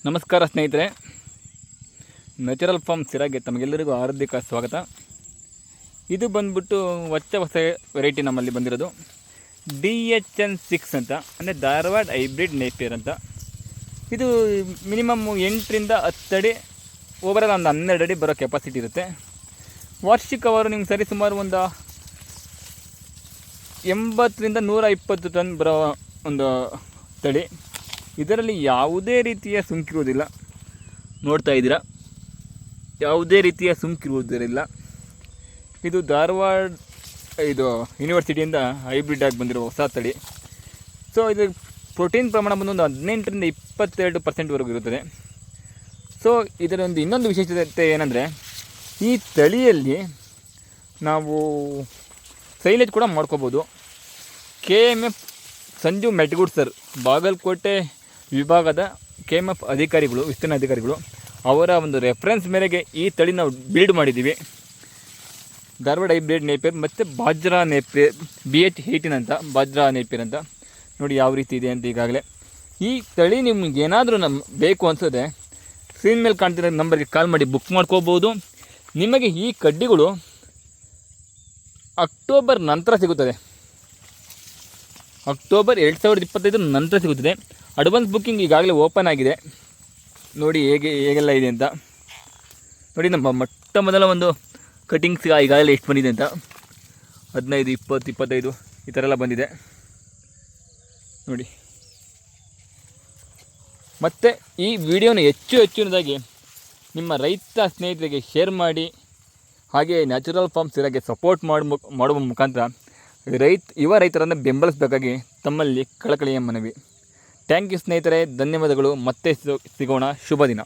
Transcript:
ನಮಸ್ಕಾರ ಸ್ನೇಹಿತರೆ, natural form ಸಿರಾಗೆ ತಮಗೆಲ್ಲರಿಗೂ ಹಾರ್ದಿಕ ಸ್ವಾಗತ. ಇದು ಬಂದ್ಬಿಟ್ಟು ಹೊಸ ವೆರೈಟಿ ನಮ್ಮಲ್ಲಿ ಬಂದಿರೋದು DHN6 ಅಂತ, ಅಂದರೆ ಧಾರವಾಡ ಹೈಬ್ರಿಡ್ ನೇಪಿಯರ್ ಅಂತ. ಇದು ಮಿನಿಮಮ್ 8ರಿಂದ 10 ಅಡಿ, ಓವರಾಲ್ ಒಂದು 12 ಅಡಿ ಬರೋ ಕೆಪಾಸಿಟಿ ಇರುತ್ತೆ. ವಾರ್ಷಿಕವಾರು ನಿಮ್ಗೆ ಸರಿ ಸುಮಾರು ಒಂದು 80ರಿಂದ 120 ಟನ್ ಬರೋ ಒಂದು ತಳಿ. ಇದರಲ್ಲಿ ಯಾವುದೇ ರೀತಿಯ ಸುಂಕಿರುವುದಿಲ್ಲ, ನೋಡ್ತಾ ಇದ್ದೀರಾ, ಯಾವುದೇ ರೀತಿಯ ಸುಂಕಿರುವುದಿಲ್ಲ. ಇದು ಧಾರವಾಡ ಯೂನಿವರ್ಸಿಟಿಯಿಂದ ಹೈಬ್ರಿಡ್ ಆಗಿ ಬಂದಿರೋ ಹೊಸ ತಳಿ. ಸೊ ಇದು ಪ್ರೋಟೀನ್ ಪ್ರಮಾಣ ಬಂದು 18ರಿಂದ 22% ಇರುತ್ತದೆ. ಸೊ ಇದರ ಇನ್ನೊಂದು ವಿಶೇಷತೆ ಏನಂದರೆ, ಈ ತಳಿಯಲ್ಲಿ ನಾವು ಸೈಲೇಜ್ ಕೂಡ ಮಾಡ್ಕೋಬೋದು. KMF ಸಂಜು ಮೆಟ್ಗೂಡ್ ಸರ್, ಬಾಗಲಕೋಟೆ ವಿಭಾಗದ KMF ಅಧಿಕಾರಿಗಳು, ವಿಸ್ತರಣೆ ಅಧಿಕಾರಿಗಳು, ಅವರ ಒಂದು ರೆಫರೆನ್ಸ್ ಮೇರೆಗೆ ಈ ತಳಿ ನಾವು ಬಿಲ್ಡ್ ಮಾಡಿದ್ದೀವಿ. ಧಾರವಾಡ ಹೈಬ್ರಿಡ್ ನೇಪಿಯರ್ ಮತ್ತು ಬಾಜ್ರಾ ನೇಪಿಯರ್, BH18 ಅಂತ, ಬಾಜ್ರಾ ನೇಪಿಯರ್ ಅಂತ. ನೋಡಿ ಯಾವ ರೀತಿ ಇದೆ ಅಂತ. ಈಗಾಗಲೇ ಈ ತಳಿ ನಿಮ್ಗೆ ಏನಾದರೂ ಬೇಕು ಅನಿಸೋದೆ ಸ್ಕ್ರೀನ್ ಮೇಲೆ ಕಾಣ್ತಿರೋ ನಂಬರ್ಗೆ ಕಾಲ್ ಮಾಡಿ ಬುಕ್ ಮಾಡ್ಕೋಬೋದು. ನಿಮಗೆ ಈ ಕಡ್ಡಿಗಳು ಅಕ್ಟೋಬರ್ ನಂತರ ಸಿಗುತ್ತದೆ. ಅಕ್ಟೋಬರ್ 2025 ನಂತರ ಸಿಗುತ್ತದೆ. ಅಡ್ವಾನ್ಸ್ ಬುಕ್ಕಿಂಗ್ ಈಗಾಗಲೇ ಓಪನ್ ಆಗಿದೆ. ನೋಡಿ ಹೇಗೆಲ್ಲ ಇದೆ ಅಂತ. ನೋಡಿ ನಮ್ಮ ಮೊಟ್ಟ ಮೊದಲ ಒಂದು ಕಟಿಂಗ್ಸ್ ಈಗಾಗಲೇ ಎಷ್ಟು ಬಂದಿದೆ ಅಂತ, 15, 20, 25 ಈ ಥರ ಎಲ್ಲ ಬಂದಿದೆ ನೋಡಿ. ಮತ್ತು ಈ ವಿಡಿಯೋನ ಹೆಚ್ಚಿನದಾಗಿ ನಿಮ್ಮ ರೈತ ಸ್ನೇಹಿತರಿಗೆ ಶೇರ್ ಮಾಡಿ, ಹಾಗೆ ನ್ಯಾಚುರಲ್ ಫಾರ್ಮ್ ಸಿರಾಗೆ ಸಪೋರ್ಟ್ ಮಾಡುವ ಮುಖಾಂತರ ಯುವ ರೈತರನ್ನು ಬೆಂಬಲಿಸಬೇಕಾಗಿ ತಮ್ಮಲ್ಲಿ ಕಳಕಳಿಯ ಮನವಿ. ಥ್ಯಾಂಕ್ ಯು ಸ್ನೇಹಿತರೆ, ಧನ್ಯವಾದಗಳು. ಮತ್ತೆ ಸಿಗೋಣ. ಶುಭ ದಿನ.